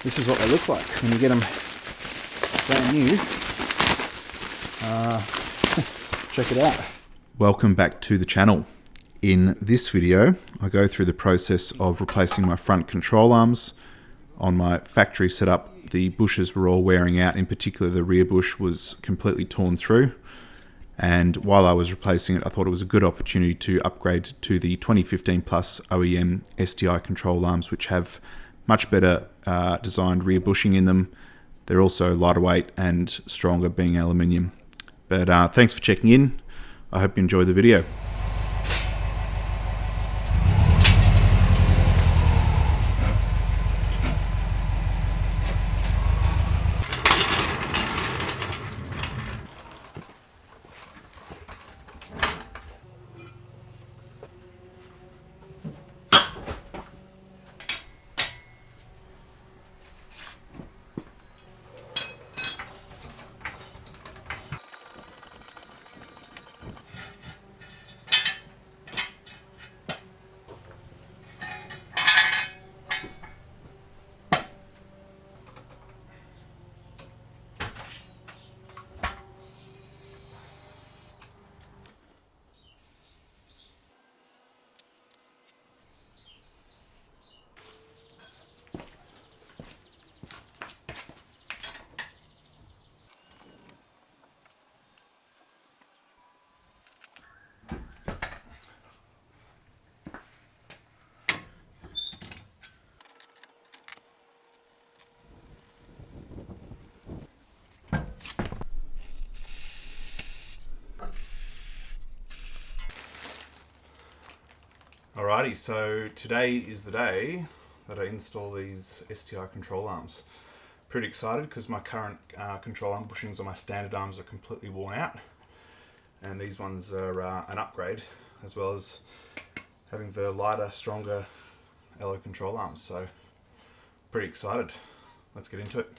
this is what they look like when you get them brand new. Check it out. Welcome back to the channel. In this video, I go through the process of replacing my front control arms. On my factory setup, the bushes were all wearing out. In particular, the rear bush was completely torn through. And while I was replacing it, I thought it was a good opportunity to upgrade to the 2015 plus OEM STI Control Arms, which have much better designed rear bushing in them. They're also lighter weight and stronger, being aluminium. But thanks for checking in. I hope you enjoy the video. Alrighty, so today is the day that I install these STI control arms. Pretty excited because my current control arm bushings on my standard arms are completely worn out, and these ones are an upgrade, as well as having the lighter, stronger alloy control arms. So pretty excited. Let's get into it.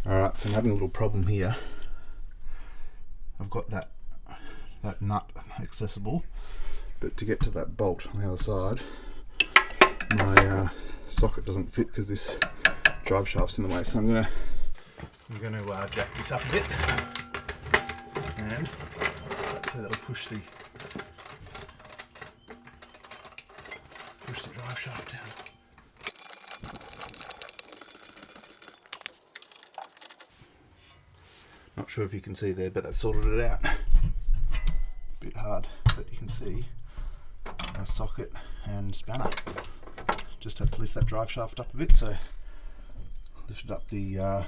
Alright, so I'm having a little problem here. I've got that nut accessible, but to get to that bolt on the other side, my socket doesn't fit because this drive shaft's in the way. So I'm gonna jack this up a bit, and so that'll push the drive shaft down. Not sure if you can see there, but that sorted it out. A bit hard, but you can see our socket and spanner. Just have to lift that drive shaft up a bit, so lifted up the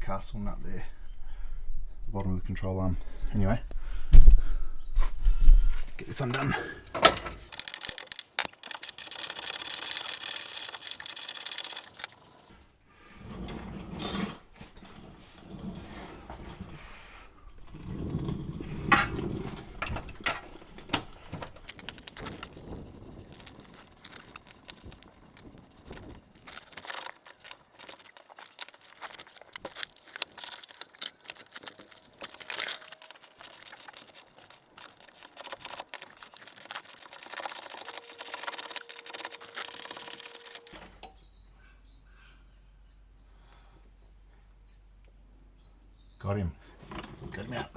castle nut there, the bottom of the control arm. Anyway, get this undone. Got him. Got him out.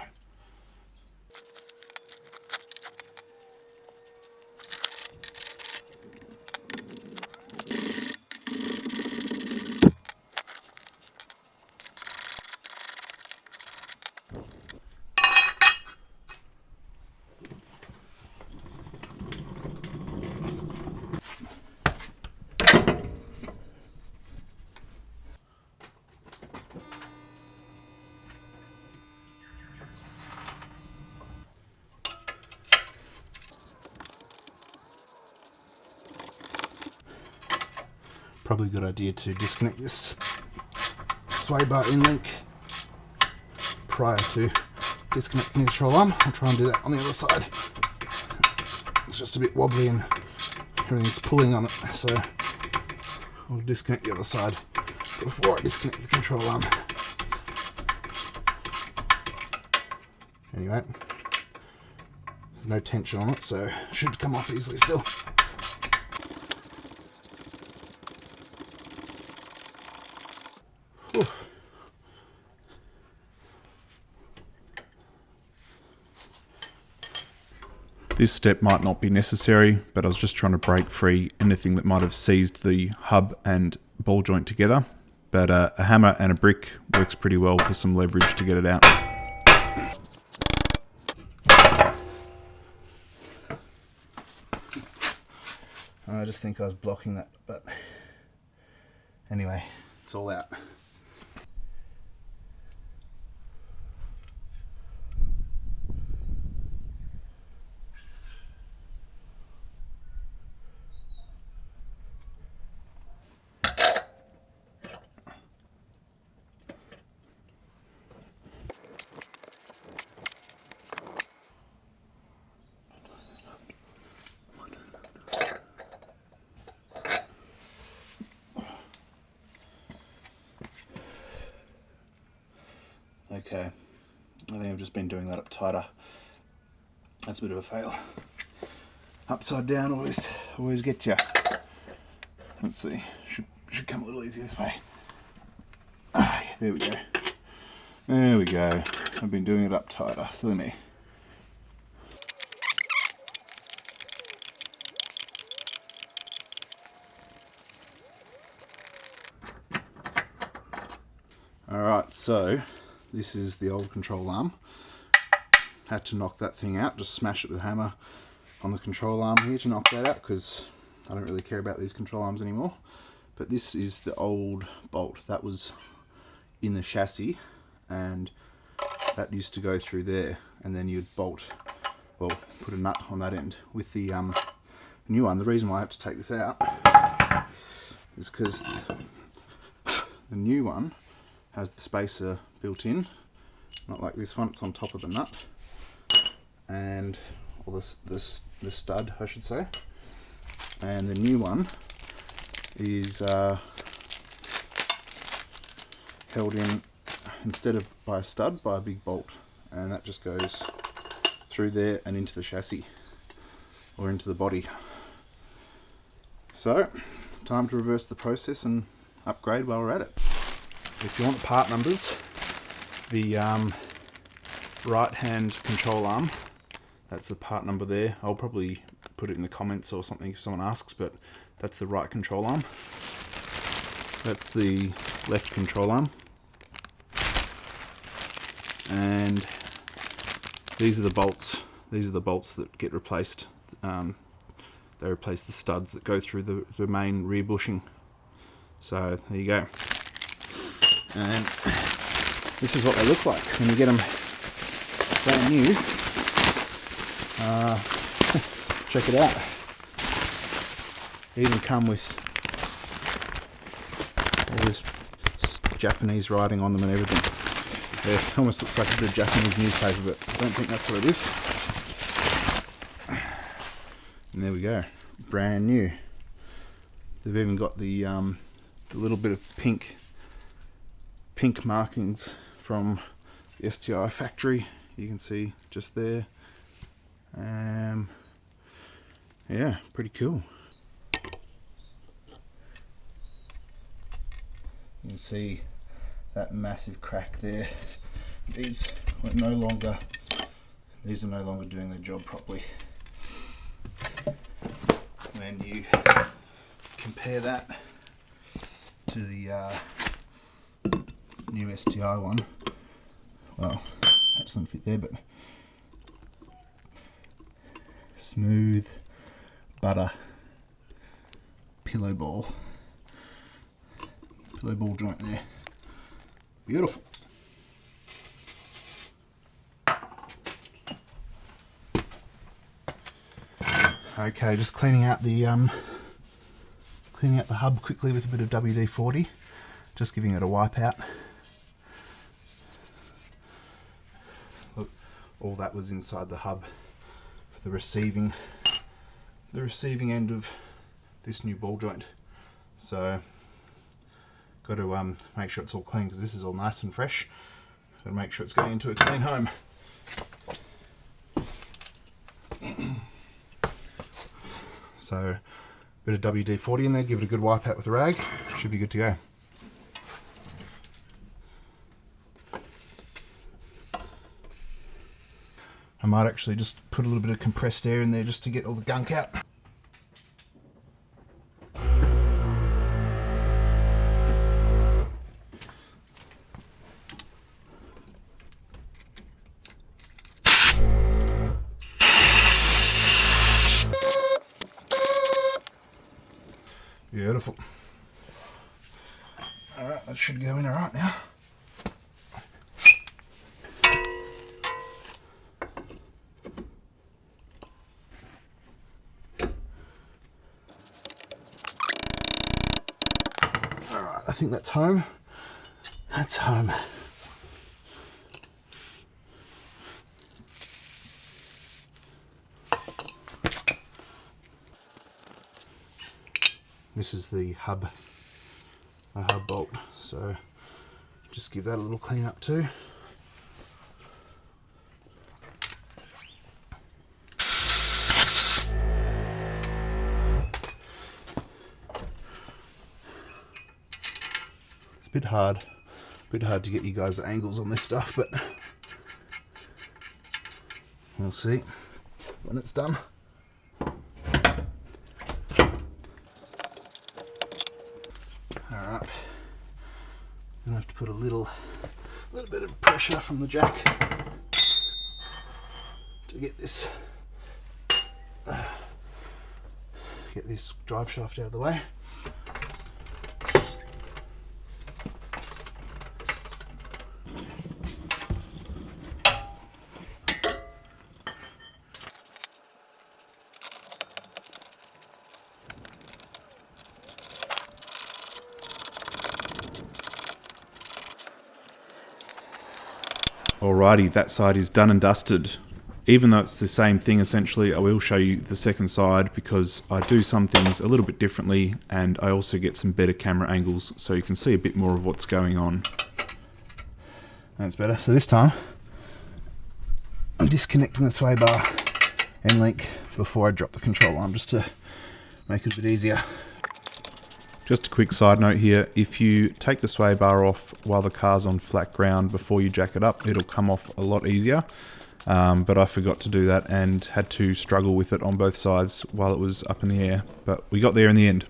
probably a good idea to disconnect this sway bar in link prior to disconnecting the control arm. I'll try and do that on the other side. It's just a bit wobbly and everything's pulling on it, so I'll disconnect the other side before I disconnect the control arm. Anyway, there's no tension on it, so it should come off easily still. Whew. This step might not be necessary, but I was just trying to break free anything that might have seized the hub and ball joint together. But a hammer and a brick works pretty well for some leverage to get it out. I just think I was blocking that, but anyway, it's all out. Okay, I think I've just been doing that up tighter. That's a bit of a fail. Upside down always gets you. Let's see, should come a little easier this way. Ah, yeah, there we go. There we go. I've been doing it up tighter, silly me. Alright, so this is the old control arm. Had to knock that thing out, just smash it with a hammer on the control arm here to knock that out, because I don't really care about these control arms anymore. But this is the old bolt that was in the chassis, and that used to go through there, and then you'd bolt, well, put a nut on that end. With the new one, the reason why I had to take this out is because the new one has the spacer built in, not like this one, it's on top of the nut, and or the stud I should say, and the new one is held in, instead of by a stud, by a big bolt, and that just goes through there and into the chassis or into the body. So time to reverse the process and upgrade while we're at it. If you want the part numbers, the right hand control arm, that's the part number there. I'll probably put it in the comments or something if someone asks, but that's the right control arm. That's the left control arm. And these are the bolts. These are the bolts that get replaced. They replace the studs that go through the main rear bushing. So there you go. And this is what they look like when you get them brand new. Check it out. They even come with all this Japanese writing on them and everything. It almost looks like a bit of Japanese newspaper, but I don't think that's what it is. And there we go, brand new. They've even got the little bit of pink markings from the STI factory. You can see just there. Yeah, pretty cool. You can see that massive crack there. These are no longer doing their job properly. When you compare that to the new STI one, well, that doesn't fit there, but smooth butter pillow ball joint there. Beautiful. Okay, just cleaning out the hub quickly with a bit of WD-40, just giving it a wipe out. all that was inside the hub for the receiving end of this new ball joint. So got to make sure it's all clean, because this is all nice and fresh. Got to make sure it's going into a clean home. So a bit of WD-40 in there, give it a good wipe out with a rag, should be good to go. I might actually just put a little bit of compressed air in there just to get all the gunk out. Beautiful. Alright, that should go in alright now. Alright, I think that's home. That's home. This is the hub bolt, so just give that a little clean up too. It's a bit hard to get you guys angles on this stuff, but we'll see when it's done. Alright, I'm gonna have to put a little bit of pressure from the jack to get this drive shaft out of the way. Alrighty, that side is done and dusted. Even though it's the same thing essentially, I will show you the second side because I do some things a little bit differently, and I also get some better camera angles so you can see a bit more of what's going on. That's better. So this time I'm disconnecting the sway bar end link before I drop the control arm, just to make it a bit easier. Just a quick side note here, if you take the sway bar off while the car's on flat ground before you jack it up, it'll come off a lot easier. But I forgot to do that and had to struggle with it on both sides while it was up in the air. But we got there in the end.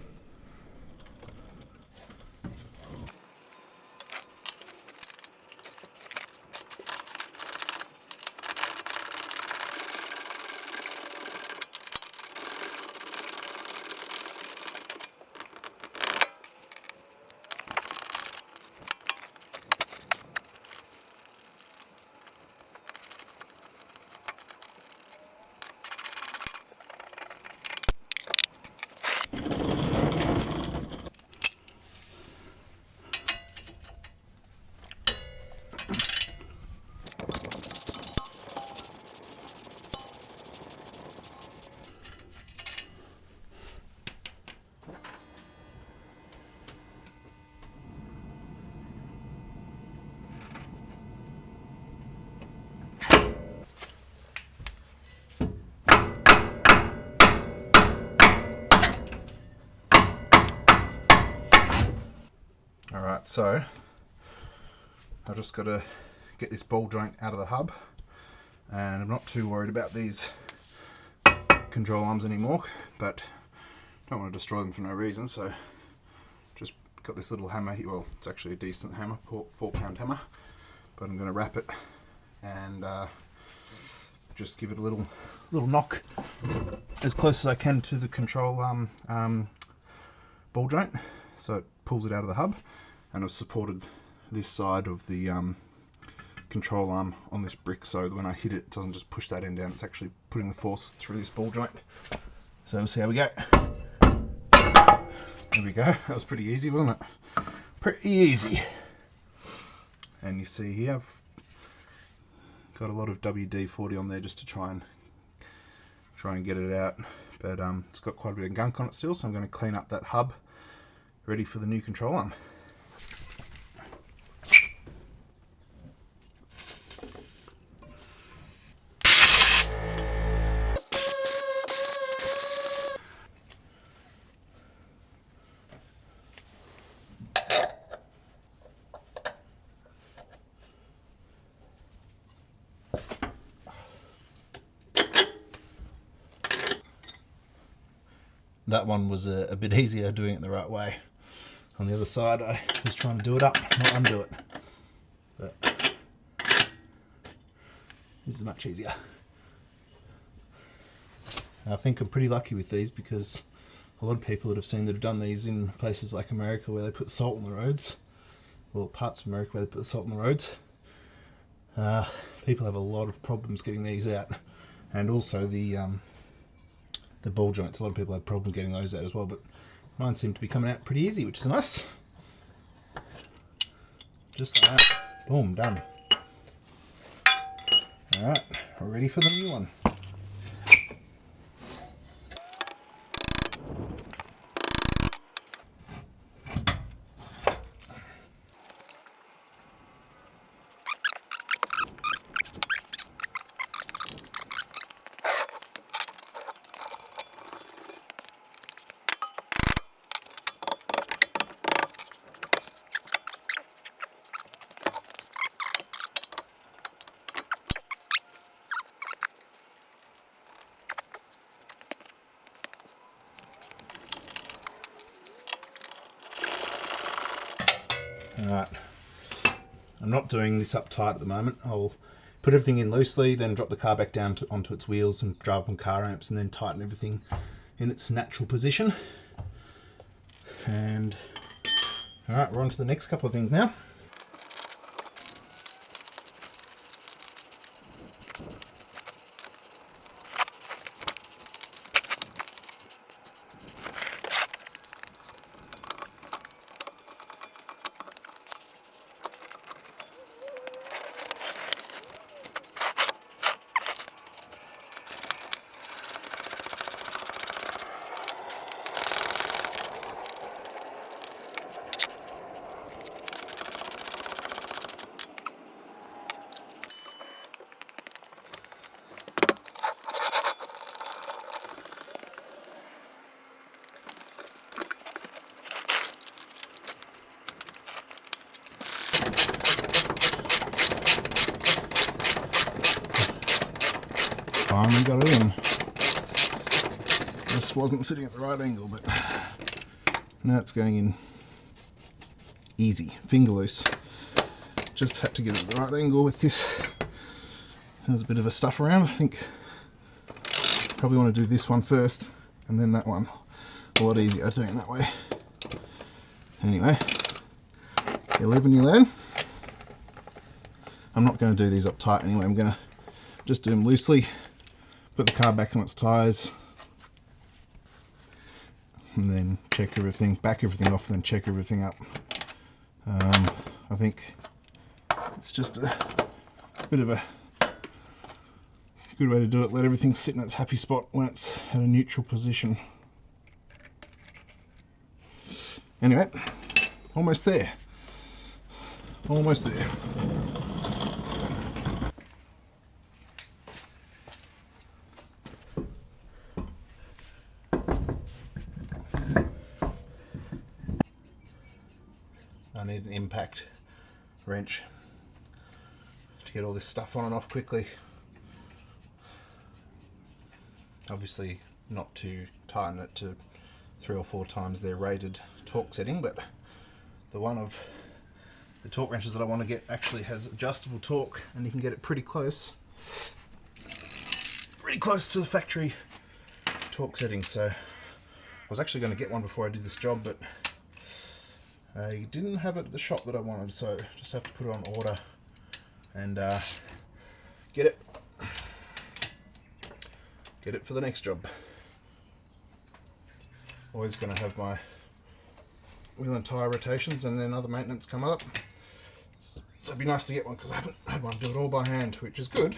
Alright, so I've just got to get this ball joint out of the hub, and I'm not too worried about these control arms anymore, but don't want to destroy them for no reason, so just got this little hammer here. Well, it's actually a decent hammer, 4-pound hammer, but I'm going to wrap it and just give it a little knock as close as I can to the control ball joint so it pulls it out of the hub. And I've supported this side of the control arm on this brick so that when I hit it, it doesn't just push that end down, it's actually putting the force through this ball joint. So we'll see how we go. There we go. That was pretty easy, wasn't it? Pretty easy. And you see here, I've Got a lot of WD-40 on there just to try and get it out, but it's got quite a bit of gunk on it still, so I'm going to clean up that hub, ready for the new control arm. That one was a bit easier doing it the right way. On the other side, I was trying to do it up, not undo it. But this is much easier. I think I'm pretty lucky with these because a lot of people that I've seen that have done these in places like America where they put salt on the roads, or parts of America where they put salt on the roads, people have a lot of problems getting these out. And also the ball joints, a lot of people have problems getting those out as well, but mine seem to be coming out pretty easy, which is nice. Just like that. Boom, done. Alright, we're ready for the new one. Alright, I'm not doing this up tight at the moment. I'll put everything in loosely, then drop the car back down onto its wheels and drive up on car ramps, and then tighten everything in its natural position. And alright, we're on to the next couple of things now. Finally got it in. This wasn't sitting at the right angle, but now it's going in easy, finger loose. Just had to get it at the right angle with this. There's a bit of a stuff around. I think probably want to do this one first and then that one. A lot easier doing it that way. Anyway, you live and you learn. I'm not going to do these up tight anyway. I'm going to just do them loosely. Put the car back on its tyres, and then check everything, back everything off, and then check everything up. I think it's just a bit of a good way to do it. Let everything sit in its happy spot when it's at a neutral position. Anyway, almost there. Almost there. I need an impact wrench to get all this stuff on and off quickly. Obviously not to tighten it to 3 or 4 times their rated torque setting, but the one of the torque wrenches that I want to get actually has adjustable torque, and you can get it pretty close to the factory torque setting. So I was actually going to get one before I did this job, but I didn't have it at the shop that I wanted, so just have to put it on order and get it for the next job. Always going to have my wheel and tyre rotations and then other maintenance come up. So it'd be nice to get one because I haven't had one do it all by hand, which is good.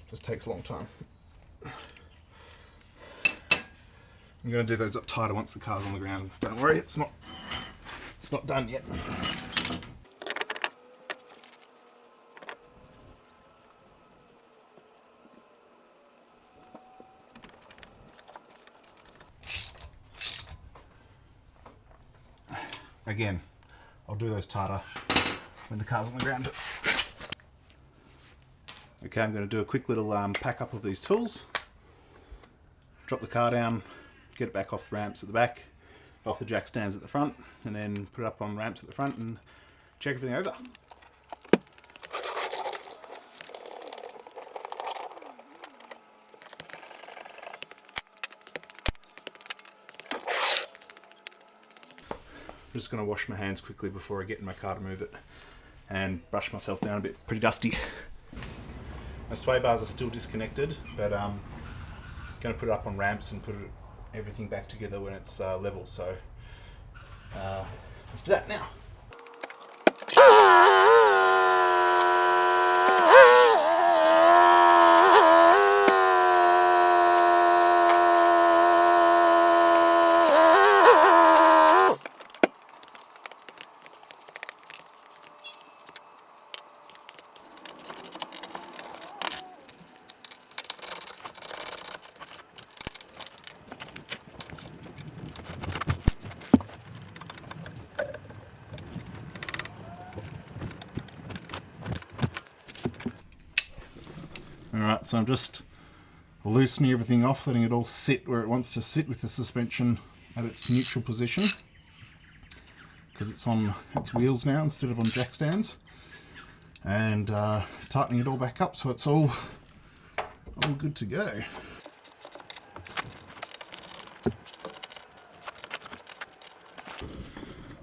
Just takes a long time. I'm going to do those up tighter once the car's on the ground. Don't worry, it's not done yet. Again, I'll do those tighter when the car's on the ground. Okay, I'm going to do a quick little pack up of these tools. Drop the car down, get it back off the ramps at the back, off the jack stands at the front, and then put it up on ramps at the front and check everything over. I'm just going to wash my hands quickly before I get in my car to move it and brush myself down a bit. Pretty dusty. My sway bars are still disconnected, but I'm going to put it up on ramps and put everything back together when it's level. So let's do that now. Alright, so I'm just loosening everything off, letting it all sit where it wants to sit with the suspension at its neutral position, because it's on its wheels now instead of on jack stands, and tightening it all back up so it's all good to go.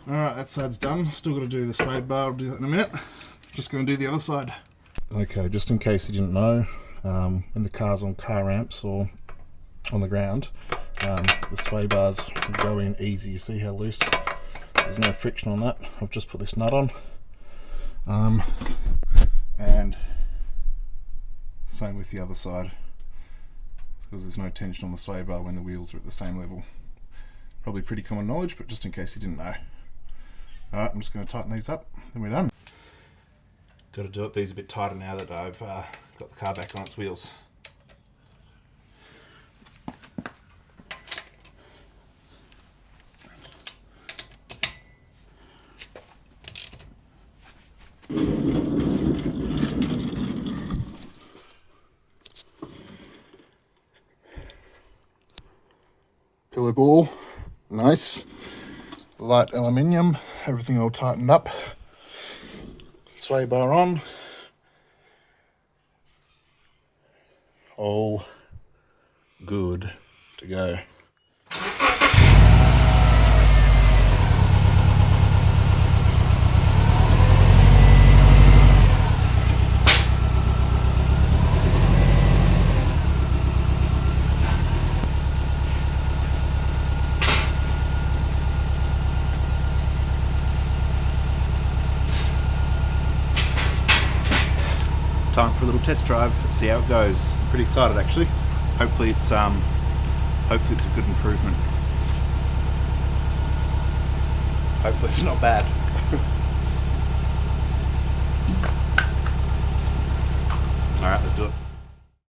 Alright, that side's done. Still got to do the sway bar. I'll do that in a minute. Just going to do the other side. Okay, just in case you didn't know, when the car's on car ramps or on the ground, the sway bars go in easy. You see how loose? There's no friction on that. I've just put this nut on. And same with the other side, because there's no tension on the sway bar when the wheels are at the same level. Probably pretty common knowledge, but just in case you didn't know. Alright, I'm just going to tighten these up, then we're done. Got to do up these a bit tighter now that I've got the car back on its wheels. Pillow ball, nice. Light aluminium, everything all tightened up. Sway bar on. All good to go. Time for a little test drive, see how it goes. I'm pretty excited actually. Hopefully it's a good improvement. Hopefully it's not bad. Alright, let's do it.